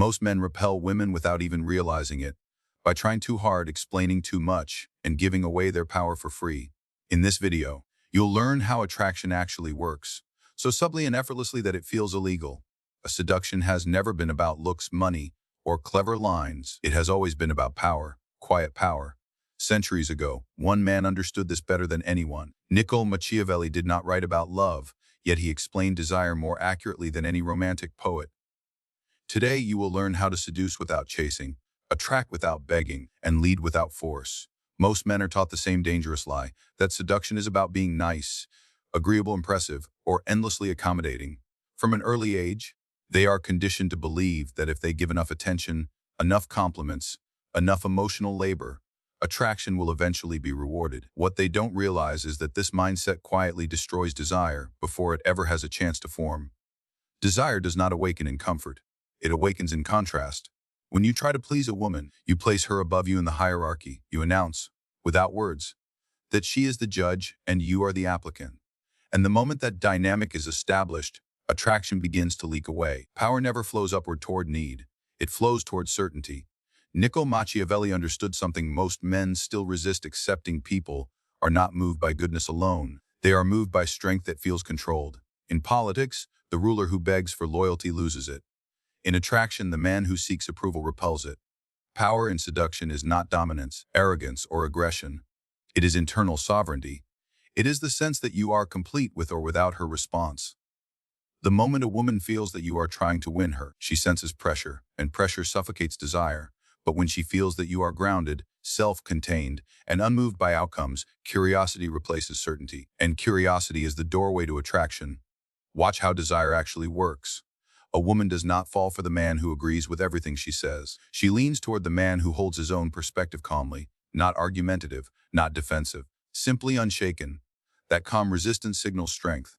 Most men repel women without even realizing it, by trying too hard, explaining too much, and giving away their power for free. In this video, you'll learn how attraction actually works, so subtly and effortlessly that it feels illegal. A seduction has never been about looks, money, or clever lines. It has always been about power, quiet power. Centuries ago, one man understood this better than anyone. Niccolò Machiavelli did not write about love, yet he explained desire more accurately than any romantic poet. Today, you will learn how to seduce without chasing, attract without begging, and lead without force. Most men are taught the same dangerous lie, that seduction is about being nice, agreeable, impressive, or endlessly accommodating. From an early age, they are conditioned to believe that if they give enough attention, enough compliments, enough emotional labor, attraction will eventually be rewarded. What they don't realize is that this mindset quietly destroys desire before it ever has a chance to form. Desire does not awaken in comfort. It awakens in contrast. When you try to please a woman, you place her above you in the hierarchy. You announce, without words, that she is the judge and you are the applicant. And the moment that dynamic is established, attraction begins to leak away. Power never flows upward toward need. It flows toward certainty. Niccolò Machiavelli understood something most men still resist accepting. People are not moved by goodness alone. They are moved by strength that feels controlled. In politics, the ruler who begs for loyalty loses it. In attraction, the man who seeks approval repels it. Power in seduction is not dominance, arrogance, or aggression. It is internal sovereignty. It is the sense that you are complete with or without her response. The moment a woman feels that you are trying to win her, she senses pressure, and pressure suffocates desire. But when she feels that you are grounded, self-contained, and unmoved by outcomes, curiosity replaces certainty. And curiosity is the doorway to attraction. Watch how desire actually works. A woman does not fall for the man who agrees with everything she says. She leans toward the man who holds his own perspective calmly, not argumentative, not defensive, simply unshaken. That calm resistance signals strength.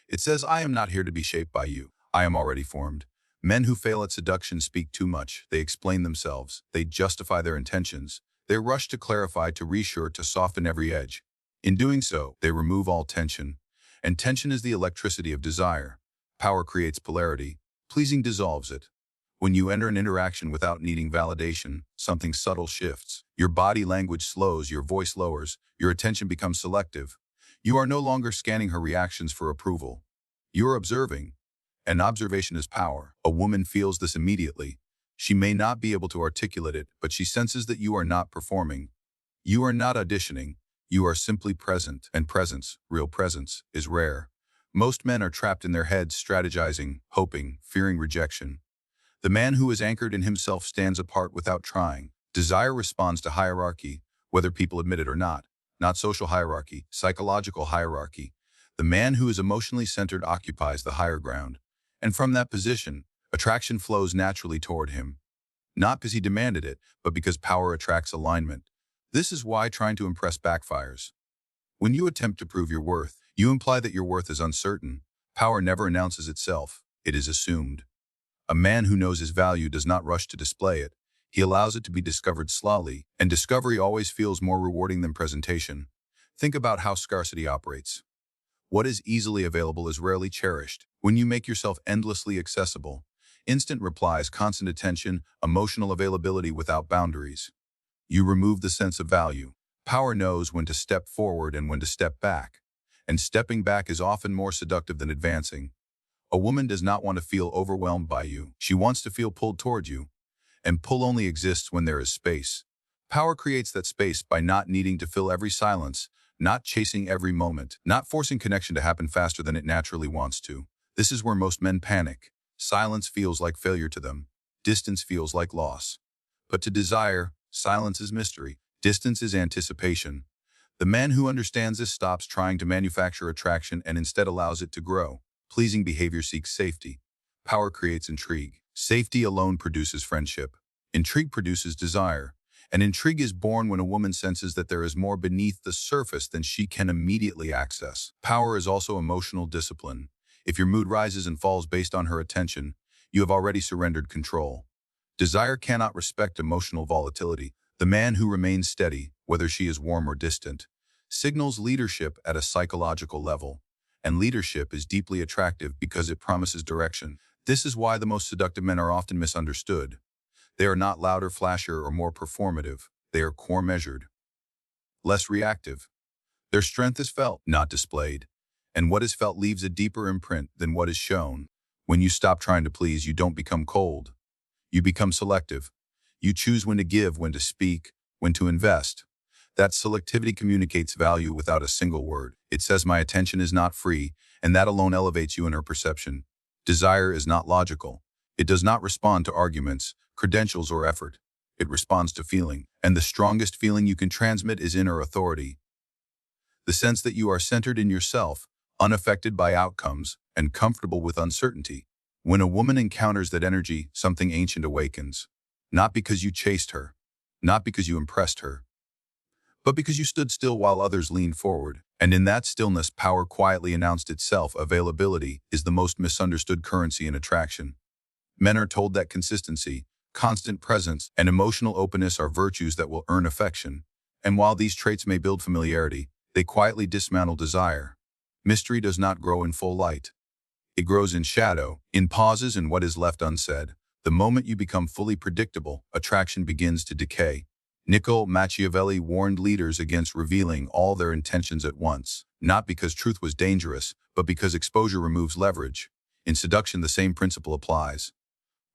It says, I am not here to be shaped by you. I am already formed. Men who fail at seduction speak too much. They explain themselves. They justify their intentions. They rush to clarify, to reassure, to soften every edge. In doing so, they remove all tension. And tension is the electricity of desire. Power creates polarity. Pleasing dissolves it. When you enter an interaction without needing validation, something subtle shifts. Your body language slows, your voice lowers, your attention becomes selective. You are no longer scanning her reactions for approval. You are observing. And observation is power. A woman feels this immediately. She may not be able to articulate it, but she senses that you are not performing. You are not auditioning. You are simply present. And presence, real presence, is rare. Most men are trapped in their heads, strategizing, hoping, fearing rejection. The man who is anchored in himself stands apart without trying. Desire responds to hierarchy, whether people admit it or not. Not social hierarchy, psychological hierarchy. The man who is emotionally centered occupies the higher ground. And from that position, attraction flows naturally toward him. Not because he demanded it, but because power attracts alignment. This is why trying to impress backfires. When you attempt to prove your worth, you imply that your worth is uncertain. Power never announces itself. It is assumed. A man who knows his value does not rush to display it. He allows it to be discovered slowly, and discovery always feels more rewarding than presentation. Think about how scarcity operates. What is easily available is rarely cherished. When you make yourself endlessly accessible, instant replies, constant attention, emotional availability without boundaries, you remove the sense of value. Power knows when to step forward and when to step back. And stepping back is often more seductive than advancing. A woman does not want to feel overwhelmed by you. She wants to feel pulled toward you. And pull only exists when there is space. Power creates that space by not needing to fill every silence, not chasing every moment, not forcing connection to happen faster than it naturally wants to. This is where most men panic. Silence feels like failure to them. Distance feels like loss. But to desire, silence is mystery. Distance is anticipation. The man who understands this stops trying to manufacture attraction and instead allows it to grow. Pleasing behavior seeks safety. Power creates intrigue. Safety alone produces friendship. Intrigue produces desire. And intrigue is born when a woman senses that there is more beneath the surface than she can immediately access. Power is also emotional discipline. If your mood rises and falls based on her attention, you have already surrendered control. Desire cannot respect emotional volatility. The man who remains steady, whether she is warm or distant, signals leadership at a psychological level. And leadership is deeply attractive because it promises direction. This is why the most seductive men are often misunderstood. They are not louder, flashier, or more performative. They are core measured, less reactive. Their strength is felt, not displayed. And what is felt leaves a deeper imprint than what is shown. When you stop trying to please, you don't become cold. You become selective. You choose when to give, when to speak, when to invest. That selectivity communicates value without a single word. It says my attention is not free, and that alone elevates you in her perception. Desire is not logical. It does not respond to arguments, credentials, or effort. It responds to feeling. And the strongest feeling you can transmit is inner authority. The sense that you are centered in yourself, unaffected by outcomes, and comfortable with uncertainty. When a woman encounters that energy, something ancient awakens. Not because you chased her, not because you impressed her, but because you stood still while others leaned forward. And in that stillness, power quietly announced itself. Availability is the most misunderstood currency in attraction. Men are told that consistency, constant presence, and emotional openness are virtues that will earn affection. And while these traits may build familiarity, they quietly dismantle desire. Mystery does not grow in full light. It grows in shadow, in pauses, and what is left unsaid. The moment you become fully predictable, attraction begins to decay. Niccolò Machiavelli warned leaders against revealing all their intentions at once, not because truth was dangerous, but because exposure removes leverage. In seduction, the same principle applies.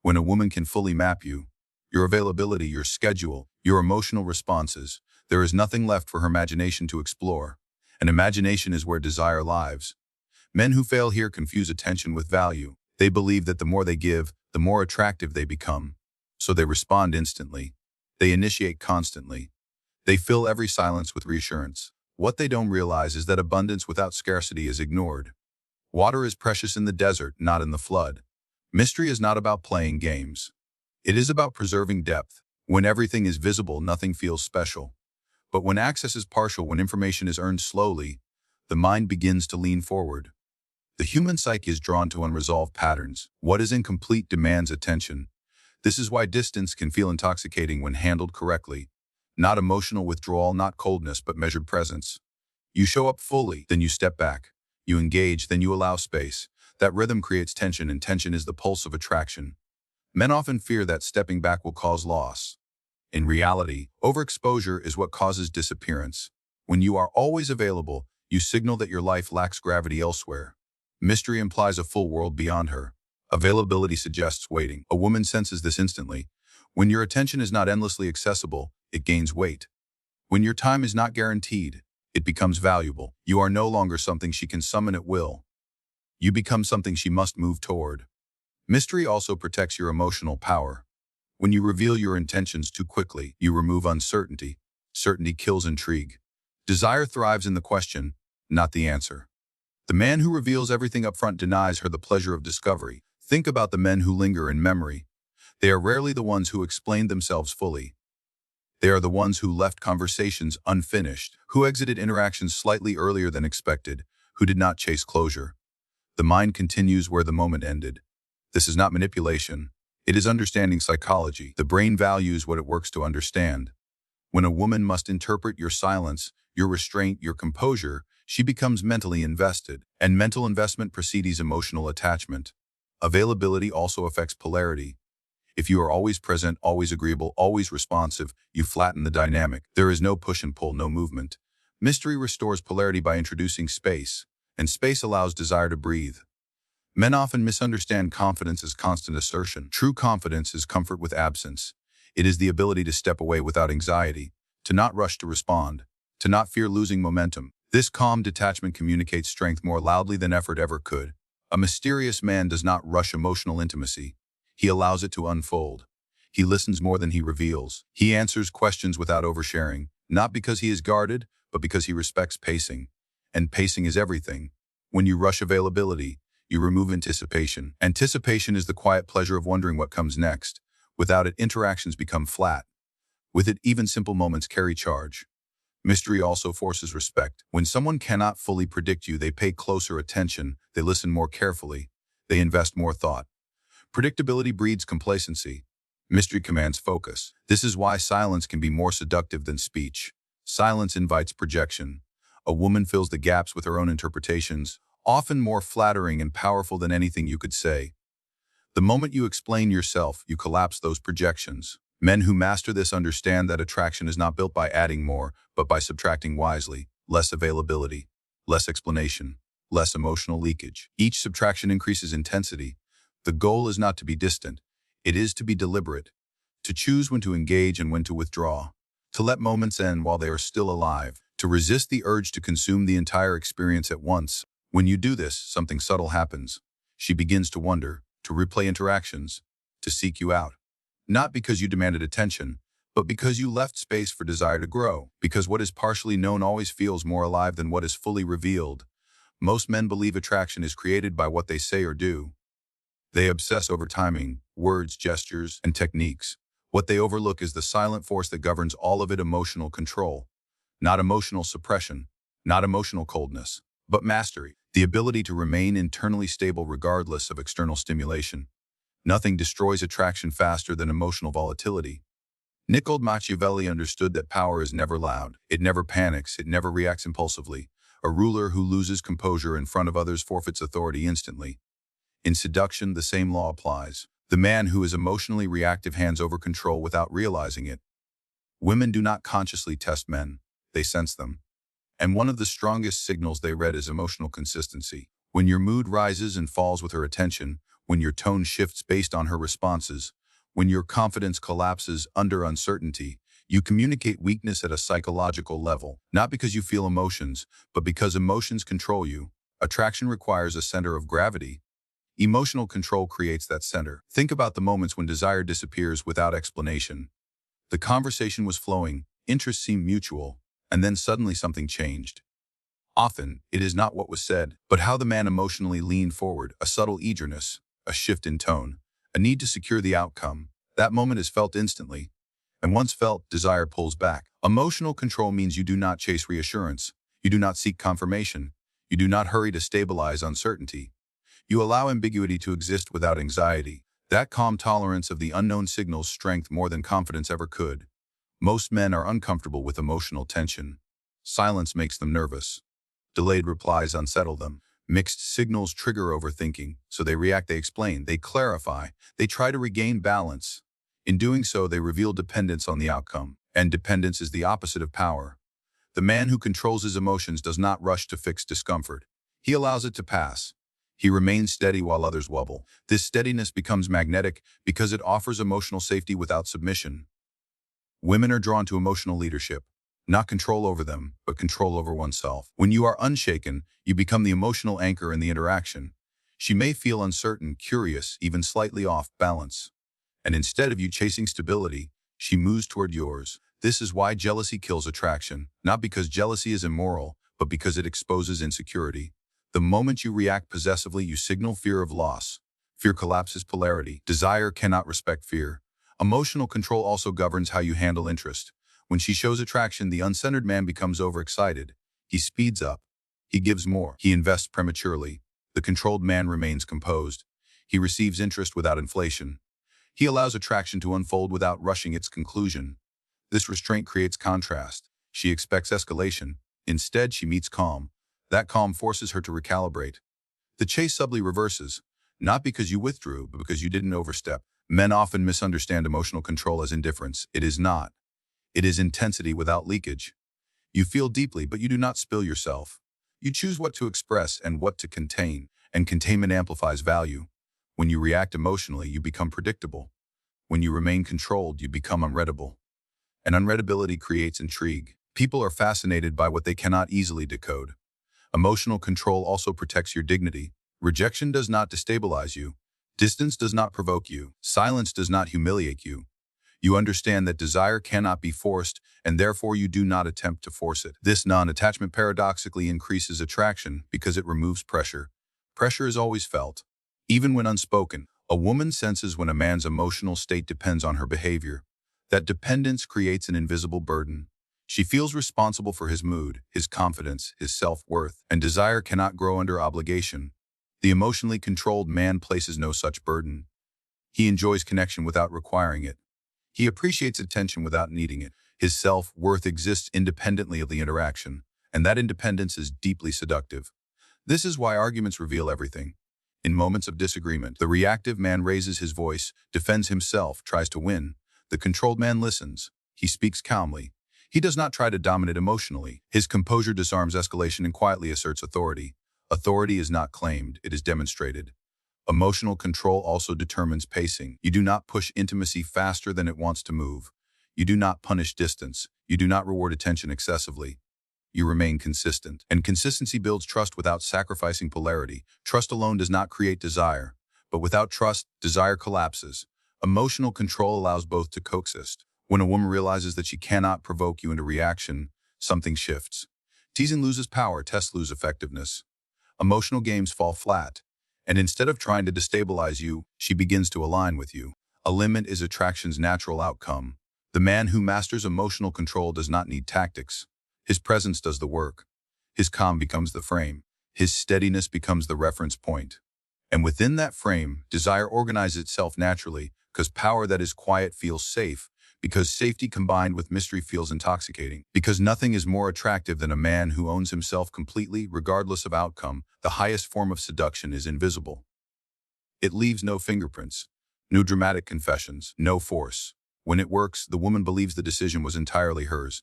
When a woman can fully map you, your availability, your schedule, your emotional responses, there is nothing left for her imagination to explore. And imagination is where desire lives. Men who fail here confuse attention with value. They believe that the more they give, the more attractive they become. So they respond instantly. They initiate constantly. They fill every silence with reassurance. What they don't realize is that abundance without scarcity is ignored. Water is precious in the desert, not in the flood. Mystery is not about playing games. It is about preserving depth. When everything is visible, nothing feels special. But when access is partial, when information is earned slowly, the mind begins to lean forward. The human psyche is drawn to unresolved patterns. What is incomplete demands attention. This is why distance can feel intoxicating when handled correctly. Not emotional withdrawal, not coldness, but measured presence. You show up fully, then you step back. You engage, then you allow space. That rhythm creates tension, and tension is the pulse of attraction. Men often fear that stepping back will cause loss. In reality, overexposure is what causes disappearance. When you are always available, you signal that your life lacks gravity elsewhere. Mystery implies a full world beyond her. Availability suggests waiting. A woman senses this instantly. When your attention is not endlessly accessible, it gains weight. When your time is not guaranteed, it becomes valuable. You are no longer something she can summon at will. You become something she must move toward. Mystery also protects your emotional power. When you reveal your intentions too quickly, you remove uncertainty. Certainty kills intrigue. Desire thrives in the question, not the answer. The man who reveals everything up front denies her the pleasure of discovery. Think about the men who linger in memory. They are rarely the ones who explained themselves fully. They are the ones who left conversations unfinished, who exited interactions slightly earlier than expected, who did not chase closure. The mind continues where the moment ended. This is not manipulation. It is understanding psychology. The brain values what it works to understand. When a woman must interpret your silence, your restraint, your composure, she becomes mentally invested, and mental investment precedes emotional attachment. Availability also affects polarity. If you are always present, always agreeable, always responsive, you flatten the dynamic. There is no push and pull, no movement. Mystery restores polarity by introducing space, and space allows desire to breathe. Men often misunderstand confidence as constant assertion. True confidence is comfort with absence. It is the ability to step away without anxiety, to not rush to respond, to not fear losing momentum. This calm detachment communicates strength more loudly than effort ever could. A mysterious man does not rush emotional intimacy. He allows it to unfold. He listens more than he reveals. He answers questions without oversharing, not because he is guarded, but because he respects pacing. And pacing is everything. When you rush availability, you remove anticipation. Anticipation is the quiet pleasure of wondering what comes next. Without it, interactions become flat. With it, even simple moments carry charge. Mystery also forces respect. When someone cannot fully predict you, they pay closer attention, they listen more carefully, they invest more thought. Predictability breeds complacency. Mystery commands focus. This is why silence can be more seductive than speech. Silence invites projection. A woman fills the gaps with her own interpretations, often more flattering and powerful than anything you could say. The moment you explain yourself, you collapse those projections. Men who master this understand that attraction is not built by adding more, but by subtracting wisely. Less availability, less explanation, less emotional leakage. Each subtraction increases intensity. The goal is not to be distant. It is to be deliberate, to choose when to engage and when to withdraw, to let moments end while they are still alive, to resist the urge to consume the entire experience at once. When you do this, something subtle happens. She begins to wonder, to replay interactions, to seek you out. Not because you demanded attention, but because you left space for desire to grow. Because what is partially known always feels more alive than what is fully revealed. Most men believe attraction is created by what they say or do. They obsess over timing, words, gestures, and techniques. What they overlook is the silent force that governs all of it: emotional control. Not emotional suppression, not emotional coldness, but mastery. The ability to remain internally stable regardless of external stimulation. Nothing destroys attraction faster than emotional volatility. Niccolò Machiavelli understood that power is never loud. It never panics. It never reacts impulsively. A ruler who loses composure in front of others forfeits authority instantly. In seduction, the same law applies. The man who is emotionally reactive hands over control without realizing it. Women do not consciously test men. They sense them. And one of the strongest signals they read is emotional consistency. When your mood rises and falls with her attention, when your tone shifts based on her responses, when your confidence collapses under uncertainty, you communicate weakness at a psychological level, not because you feel emotions, but because emotions control you. Attraction requires a center of gravity. Emotional control creates that center. Think about the moments when desire disappears without explanation. The conversation was flowing, interest seemed mutual, and then suddenly something changed. Often, it is not what was said, but how the man emotionally leaned forward, a subtle eagerness, a shift in tone, a need to secure the outcome. That moment is felt instantly, and once felt, desire pulls back. Emotional control means you do not chase reassurance, you do not seek confirmation, you do not hurry to stabilize uncertainty. You allow ambiguity to exist without anxiety. That calm tolerance of the unknown signals strength more than confidence ever could. Most men are uncomfortable with emotional tension. Silence makes them nervous. Delayed replies unsettle them. Mixed signals trigger overthinking, so they react, they explain, they clarify, they try to regain balance. In doing so, they reveal dependence on the outcome, and dependence is the opposite of power. The man who controls his emotions does not rush to fix discomfort. He allows it to pass. He remains steady while others wobble. This steadiness becomes magnetic because it offers emotional safety without submission. Women are drawn to emotional leadership. Not control over them, but control over oneself. When you are unshaken, you become the emotional anchor in the interaction. She may feel uncertain, curious, even slightly off balance. And instead of you chasing stability, she moves toward yours. This is why jealousy kills attraction, not because jealousy is immoral, but because it exposes insecurity. The moment you react possessively, you signal fear of loss. Fear collapses polarity. Desire cannot respect fear. Emotional control also governs how you handle interest. When she shows attraction, the uncentered man becomes overexcited. He speeds up. He gives more. He invests prematurely. The controlled man remains composed. He receives interest without inflation. He allows attraction to unfold without rushing its conclusion. This restraint creates contrast. She expects escalation. Instead, she meets calm. That calm forces her to recalibrate. The chase subtly reverses, not because you withdrew, but because you didn't overstep. Men often misunderstand emotional control as indifference. It is not. It is intensity without leakage. You feel deeply, but you do not spill yourself. You choose what to express and what to contain, and containment amplifies value. When you react emotionally, you become predictable. When you remain controlled, you become unreadable. And unreadability creates intrigue. People are fascinated by what they cannot easily decode. Emotional control also protects your dignity. Rejection does not destabilize you. Distance does not provoke you. Silence does not humiliate you. You understand that desire cannot be forced, and therefore you do not attempt to force it. This non-attachment paradoxically increases attraction because it removes pressure. Pressure is always felt, even when unspoken. A woman senses when a man's emotional state depends on her behavior. That dependence creates an invisible burden. She feels responsible for his mood, his confidence, his self-worth, and desire cannot grow under obligation. The emotionally controlled man places no such burden. He enjoys connection without requiring it. He appreciates attention without needing it. His self-worth exists independently of the interaction, and that independence is deeply seductive. This is why arguments reveal everything. In moments of disagreement, the reactive man raises his voice, defends himself, tries to win. The controlled man listens. He speaks calmly. He does not try to dominate emotionally. His composure disarms escalation and quietly asserts authority. Authority is not claimed, it is demonstrated. Emotional control also determines pacing. You do not push intimacy faster than it wants to move. You do not punish distance. You do not reward attention excessively. You remain consistent. And consistency builds trust without sacrificing polarity. Trust alone does not create desire. But without trust, desire collapses. Emotional control allows both to coexist. When a woman realizes that she cannot provoke you into reaction, something shifts. Teasing loses power, tests lose effectiveness. Emotional games fall flat. And instead of trying to destabilize you, she begins to align with you. A limit is attraction's natural outcome. The man who masters emotional control does not need tactics. His presence does the work. His calm becomes the frame. His steadiness becomes the reference point. And within that frame, desire organizes itself naturally, because power that is quiet feels safe, because safety combined with mystery feels intoxicating, because nothing is more attractive than a man who owns himself completely, regardless of outcome. The highest form of seduction is invisible. It leaves no fingerprints, no dramatic confessions, no force. When it works, the woman believes the decision was entirely hers.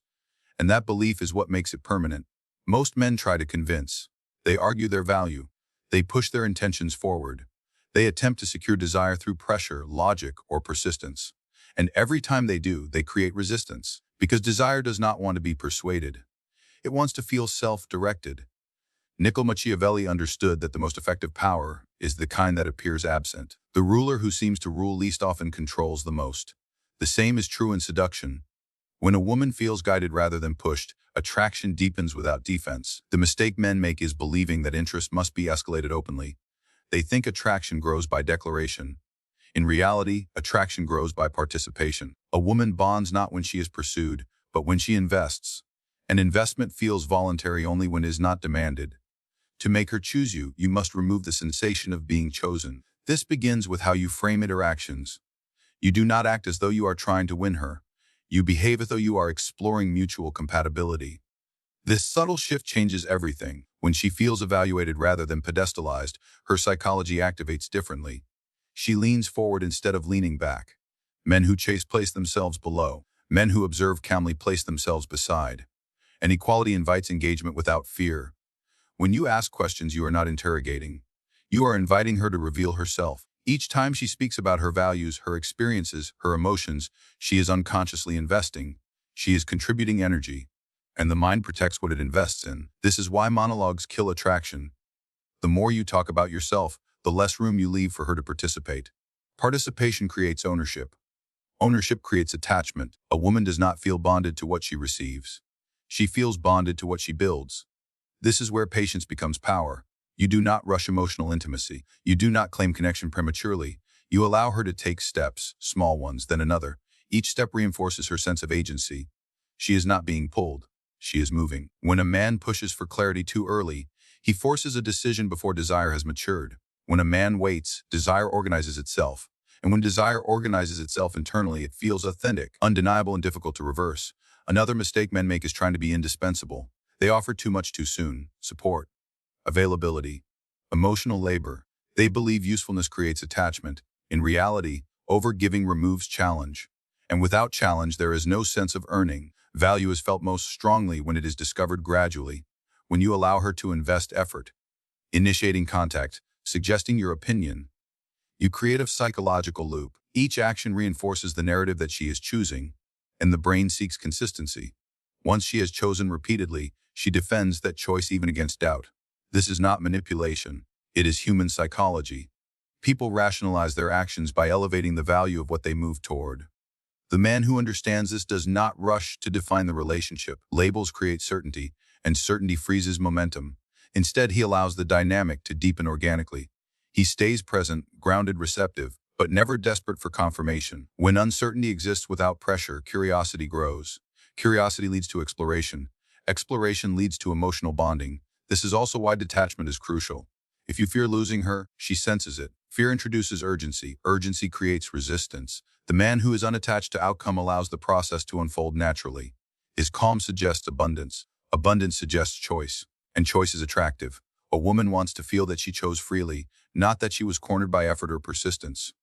And that belief is what makes it permanent. Most men try to convince. They argue their value. They push their intentions forward. They attempt to secure desire through pressure, logic, or persistence. And every time they do, they create resistance. Because desire does not want to be persuaded. It wants to feel self-directed. Niccolò Machiavelli understood that the most effective power is the kind that appears absent. The ruler who seems to rule least often controls the most. The same is true in seduction. When a woman feels guided rather than pushed, attraction deepens without defense. The mistake men make is believing that interest must be escalated openly. They think attraction grows by declaration. In reality, attraction grows by participation. A woman bonds not when she is pursued, but when she invests. An investment feels voluntary only when it is not demanded. To make her choose you, you must remove the sensation of being chosen. This begins with how you frame interactions. You do not act as though you are trying to win her. You behave as though you are exploring mutual compatibility. This subtle shift changes everything. When she feels evaluated rather than pedestalized, her psychology activates differently. She leans forward instead of leaning back. Men who chase place themselves below. Men who observe calmly place themselves beside. And equality invites engagement without fear. When you ask questions, you are not interrogating. You are inviting her to reveal herself. Each time she speaks about her values, her experiences, her emotions, she is unconsciously investing. She is contributing energy. And the mind protects what it invests in. This is why monologues kill attraction. The more you talk about yourself, the less room you leave for her to participate. Participation creates ownership. Ownership creates attachment. A woman does not feel bonded to what she receives. She feels bonded to what she builds. This is where patience becomes power. You do not rush emotional intimacy. You do not claim connection prematurely. You allow her to take steps, small ones, then another. Each step reinforces her sense of agency. She is not being pulled. She is moving. When a man pushes for clarity too early, he forces a decision before desire has matured. When a man waits, desire organizes itself. And when desire organizes itself internally, it feels authentic, undeniable, and difficult to reverse. Another mistake men make is trying to be indispensable. They offer too much too soon. Support, availability, emotional labor. They believe usefulness creates attachment. In reality, overgiving removes challenge. And without challenge, there is no sense of earning. Value is felt most strongly when it is discovered gradually. When you allow her to invest effort, initiating contact, suggesting your opinion, you create a psychological loop. Each action reinforces the narrative that she is choosing, and the brain seeks consistency. Once she has chosen repeatedly, she defends that choice even against doubt. This is not manipulation. It is human psychology. People rationalize their actions by elevating the value of what they move toward. The man who understands this does not rush to define the relationship. Labels create certainty, and certainty freezes momentum. Instead, he allows the dynamic to deepen organically. He stays present, grounded, receptive, but never desperate for confirmation. When uncertainty exists without pressure, curiosity grows. Curiosity leads to exploration. Exploration leads to emotional bonding. This is also why detachment is crucial. If you fear losing her, she senses it. Fear introduces urgency. Urgency creates resistance. The man who is unattached to outcome allows the process to unfold naturally. His calm suggests abundance. Abundance suggests choice. And choice is attractive. A woman wants to feel that she chose freely, not that she was cornered by effort or persistence.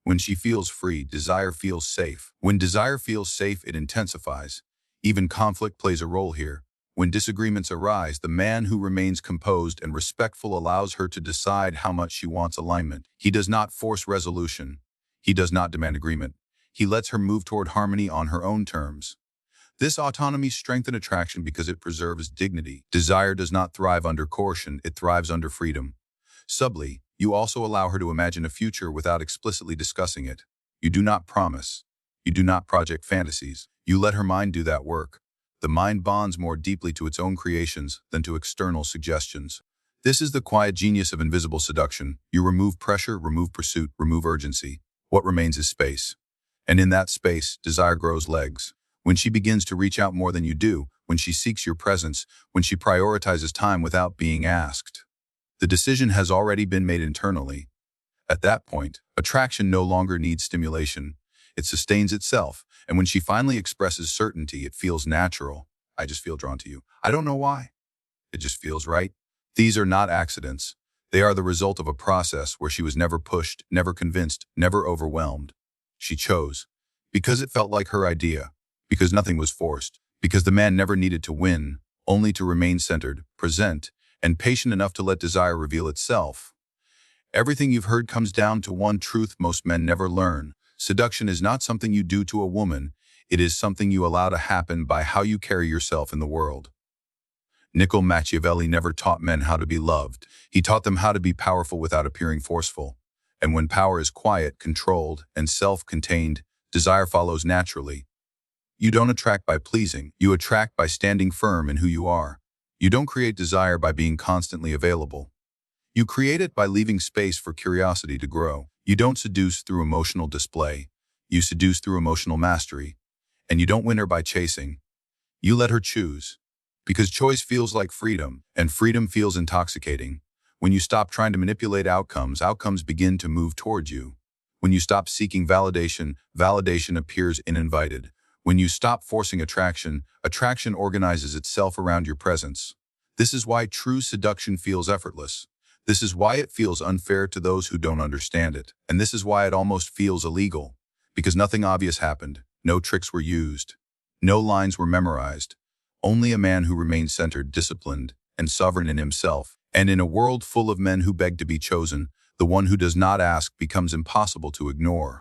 When she feels free, desire feels safe. When desire feels safe, it intensifies. Even conflict plays a role here. When disagreements arise, the man who remains composed and respectful allows her to decide how much she wants alignment. He does not force resolution. He does not demand agreement. He lets her move toward harmony on her own terms. This autonomy strengthens attraction because it preserves dignity. Desire does not thrive under coercion, it thrives under freedom. Subtly, you also allow her to imagine a future without explicitly discussing it. You do not promise. You do not project fantasies. You let her mind do that work. The mind bonds more deeply to its own creations than to external suggestions. This is the quiet genius of invisible seduction. You remove pressure, remove pursuit, remove urgency. What remains is space. And in that space, desire grows legs. When she begins to reach out more than you do, when she seeks your presence, when she prioritizes time without being asked, the decision has already been made internally. At that point, attraction no longer needs stimulation. It sustains itself, and when she finally expresses certainty, it feels natural. I just feel drawn to you. I don't know why. It just feels right. These are not accidents. They are the result of a process where she was never pushed, never convinced, never overwhelmed. She chose. Because it felt like her idea. Because nothing was forced. Because the man never needed to win, only to remain centered, present, and patient enough to let desire reveal itself. Everything you've heard comes down to one truth most men never learn. Seduction is not something you do to a woman. It is something you allow to happen by how you carry yourself in the world. Niccolò Machiavelli never taught men how to be loved. He taught them how to be powerful without appearing forceful. And when power is quiet, controlled, and self-contained, desire follows naturally. You don't attract by pleasing. You attract by standing firm in who you are. You don't create desire by being constantly available. You create it by leaving space for curiosity to grow. You don't seduce through emotional display. You seduce through emotional mastery. And you don't win her by chasing. You let her choose. Because choice feels like freedom, and freedom feels intoxicating. When you stop trying to manipulate outcomes, outcomes begin to move toward you. When you stop seeking validation, validation appears uninvited. When you stop forcing attraction, attraction organizes itself around your presence. This is why true seduction feels effortless. This is why it feels unfair to those who don't understand it. And this is why it almost feels illegal. Because nothing obvious happened. No tricks were used. No lines were memorized. Only a man who remained centered, disciplined, and sovereign in himself. And in a world full of men who beg to be chosen, the one who does not ask becomes impossible to ignore.